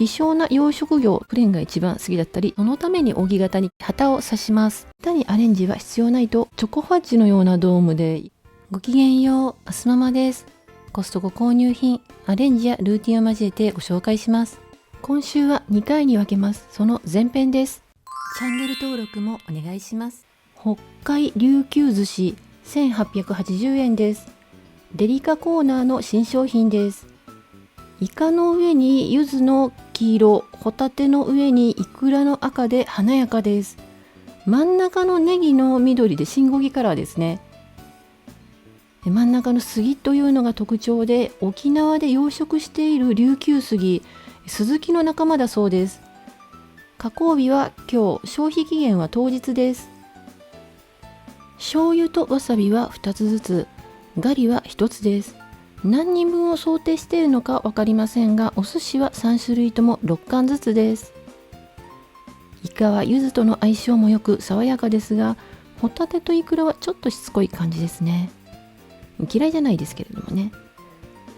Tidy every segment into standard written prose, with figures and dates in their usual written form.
希少な養殖魚、プレーンが一番好きだったり、そのために扇形に旗を刺します。下にアレンジは必要ないと、チョコファッジのようなドームで。ごきげんよう、アスママです。コストコ購入品、アレンジやルーティンを交えてご紹介します。今週は2回に分けます。その前編です。チャンネル登録もお願いします。北海琉球寿司、1880円です。デリカコーナーの新商品です。イカの上に柚子の黄色、ホタテの上にイクラの赤で華やかです。真ん中のネギの緑で信号機カラーですね。真ん中の杉というのが特徴で、沖縄で養殖している琉球杉、スズキの仲間だそうです。加工日は今日、消費期限は当日です。醤油とわさびは2つずつ、ガリは1つです。何人分を想定しているのか分かりませんが、お寿司は3種類とも6貫ずつです。イカは柚子との相性もよく爽やかですが、ホタテとイクラはちょっとしつこい感じですね。嫌いじゃないですけれどもね。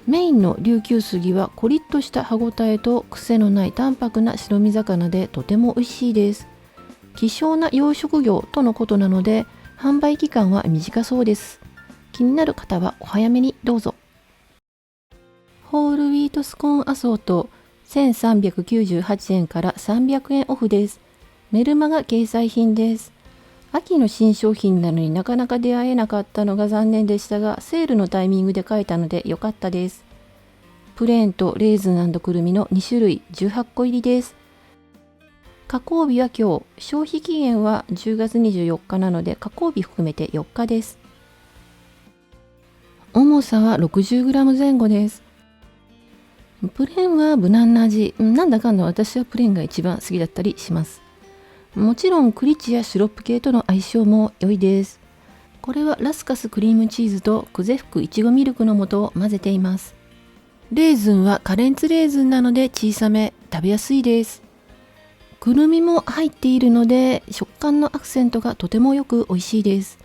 メインの琉球杉はコリッとした歯ごたえと癖のない淡白な白身魚でとても美味しいです。希少な養殖魚とのことなので、販売期間は短そうです。気になる方はお早めにどうぞ。ホールウィートスコーンアソート、1398円から300円オフです。メルマガ掲載品です。秋の新商品なのになかなか出会えなかったのが残念でしたが、セールのタイミングで買えたので良かったです。プレーンとレーズン&くるみの2種類18個入りです。加工日は今日、消費期限は10月24日なので加工日含めて4日です。重さは 60g 前後です。プレーンは無難な味、なんだかんだ私はプレーンが一番好きだったりします。もちろんクリッチやシロップ系との相性も良いです。これはラスカスクリームチーズと久世福いちごミルクの素を混ぜています。レーズンはカレンツレーズンなので小さめ、食べやすいです。くるみも入っているので食感のアクセントがとてもよく美味しいです。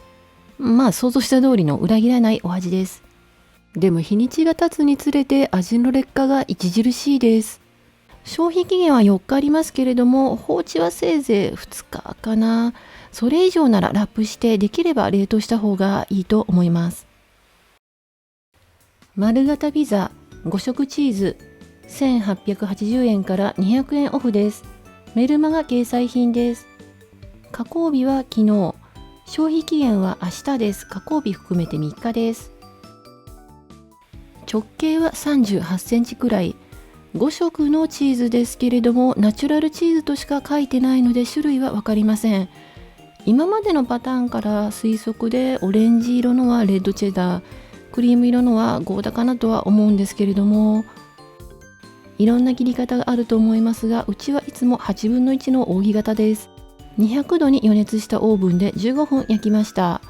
想像した通りの裏切らないお味です。でも日にちが経つにつれて味の劣化が著しいです。消費期限は4日ありますけれども、放置はせいぜい2日かな。それ以上ならラップしてできれば冷凍した方がいいと思います。丸型ピザ5色チーズ1880円から200円オフです。メルマガ掲載品です。加工日は昨日、消費期限は明日です。加工日含めて3日です。直径は38センチくらい。5色のチーズですけれども、ナチュラルチーズとしか書いてないので種類は分かりません。今までのパターンから推測で、オレンジ色のはレッドチェダー、クリーム色のはゴーダかなとは思うんですけれども、いろんな切り方があると思いますが、うちはいつも8分の1の扇形です。200度に予熱したオーブンで15分焼きました。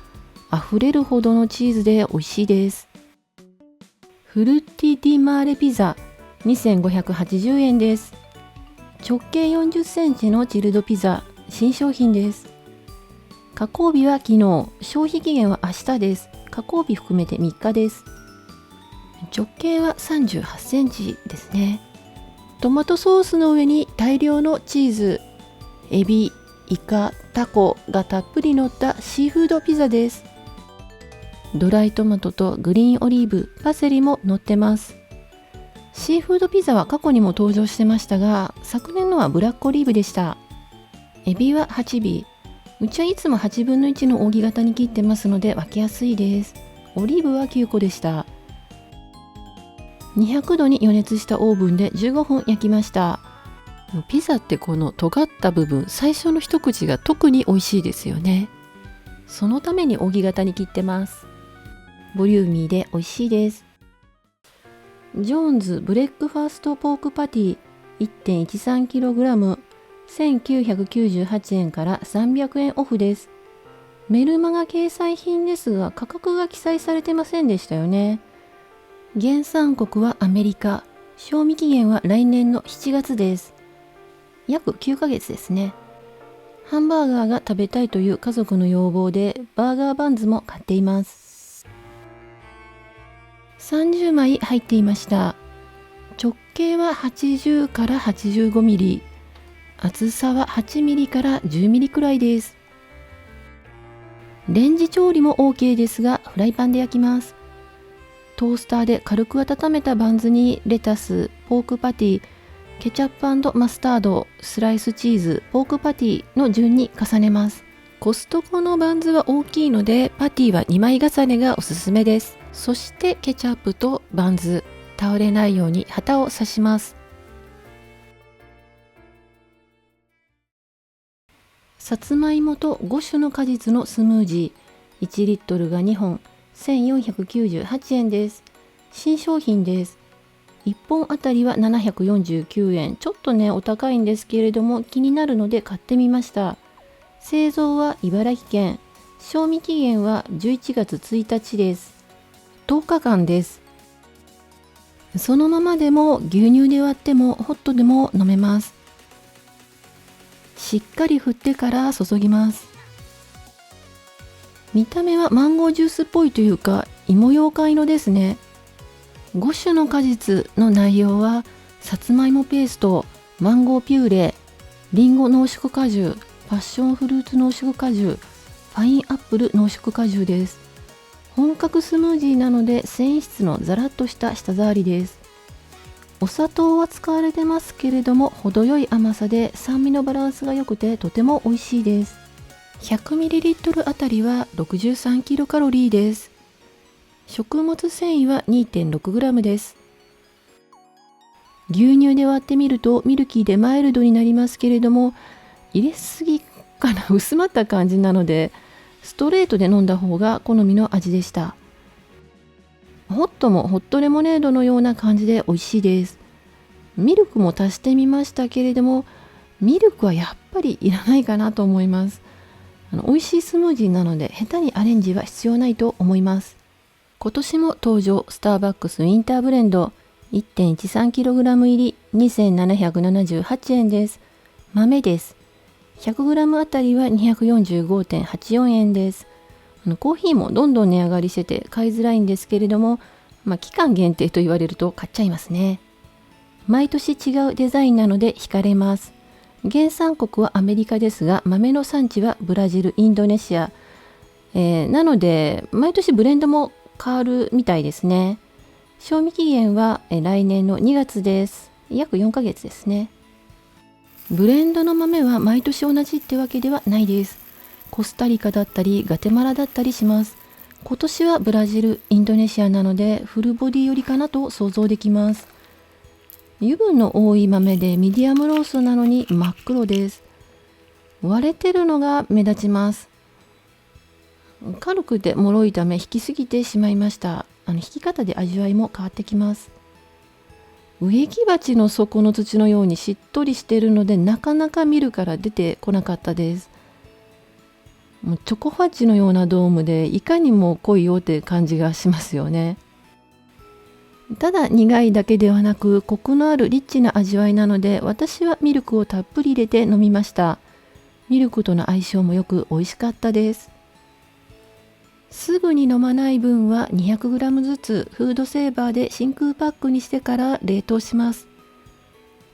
溢れるほどのチーズで美味しいです。フルッティディマーレピザ2580円です。直径40センチのチルドピザ、新商品です。加工日は昨日、消費期限は明日です。加工日含めて3日です。直径は38センチですね。トマトソースの上に大量のチーズ、エビ、イカ、タコがたっぷり乗ったシーフードピザです。ドライトマトとグリーンオリーブ、パセリも乗ってます。シーフードピザは過去にも登場してましたが、昨年のはブラックオリーブでした。エビは8尾。うちはいつも8分の1の扇形に切ってますので分けやすいです。オリーブは9個でした。200度に予熱したオーブンで15分焼きました。ピザってこの尖った部分、最初の一口が特に美味しいですよね。そのために扇形に切ってます。ボリューミーで美味しいです。ジョーンズブレックファーストポークパティ 1.13kg 1998円から300円オフです。メルマガ掲載品ですが価格が記載されてませんでしたよね。原産国はアメリカ、賞味期限は来年の7月です。約9ヶ月ですね。ハンバーガーが食べたいという家族の要望でバーガーバンズも買っています。30枚入っていました。直径は80から85ミリ、厚さは8ミリから10ミリくらいです。レンジ調理も OK ですが、フライパンで焼きます。トースターで軽く温めたバンズにレタス、ポークパティ、ケチャップ&マスタード、スライスチーズ、ポークパティの順に重ねます。コストコのバンズは大きいので、パティは2枚重ねがおすすめです。そしてケチャップとバンズ、倒れないように旗を刺します。さつまいもと5種の果実のスムージー、1リットルが2本、1498円です。新商品です。1本あたりは749円。ちょっとね、お高いんですけれども、気になるので買ってみました。製造は茨城県。賞味期限は11月1日です。10日間です。そのままでも牛乳で割ってもホットでも飲めます。しっかり振ってから注ぎます。見た目はマンゴージュースっぽいというか、芋ようかん色ですね。5種の果実の内容は、さつまいもペースト、マンゴーピューレ、リンゴ濃縮果汁、パッションフルーツ濃縮果汁、パインアップル濃縮果汁です。本格スムージーなので繊維質のザラッとした舌触りです。お砂糖は使われてますけれども、程よい甘さで酸味のバランスが良くてとても美味しいです。100ml あたりは 63kcal です。食物繊維は 2.6g です。牛乳で割ってみるとミルキーでマイルドになりますけれども、入れすぎかな、薄まった感じなので、ストレートで飲んだ方が好みの味でした。ホットもホットレモネードのような感じで美味しいです。ミルクも足してみましたけれども、ミルクはやっぱりいらないかなと思います。美味しいスムージーなので下手にアレンジは必要ないと思います。今年も登場スターバックスウィンターブレンド 1.13kg 入り2778円です。豆です。100g あたりは 245.84 円です。コーヒーもどんどん値上がりしてて買いづらいんですけれども、期間限定と言われると買っちゃいますね。毎年違うデザインなので惹かれます。原産国はアメリカですが、豆の産地はブラジル、インドネシア、なので毎年ブレンドも変わるみたいですね。賞味期限は来年の2月です。約4ヶ月ですね。ブレンドの豆は毎年同じってわけではないです。コスタリカだったりガテマラだったりします。今年はブラジル、インドネシアなのでフルボディ寄りかなと想像できます。油分の多い豆でミディアムローストなのに真っ黒です。割れてるのが目立ちます。軽くて脆いため引きすぎてしまいました。引き方で味わいも変わってきます。植木鉢の底の土のようにしっとりしているので、なかなか見るから出てこなかったです。もうチョコファッジのようなドームでいかにも濃いよって感じがしますよね。ただ苦いだけではなくコクのあるリッチな味わいなので、私はミルクをたっぷり入れて飲みました。ミルクとの相性もよく美味しかったです。すぐに飲まない分は 200g ずつフードセーバーで真空パックにしてから冷凍します。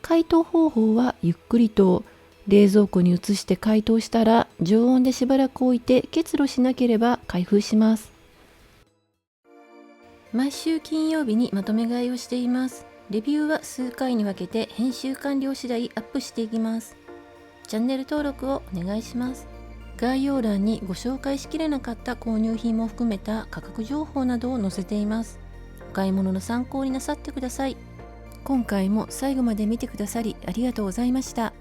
解凍方法はゆっくりと冷蔵庫に移して解凍したら常温でしばらく置いて結露しなければ開封します。毎週金曜日にまとめ買いをしています。レビューは数回に分けて編集完了次第アップしていきます。チャンネル登録をお願いします。概要欄にご紹介しきれなかった購入品も含めた価格情報などを載せています。お買い物の参考になさってください。今回も最後まで見てくださりありがとうございました。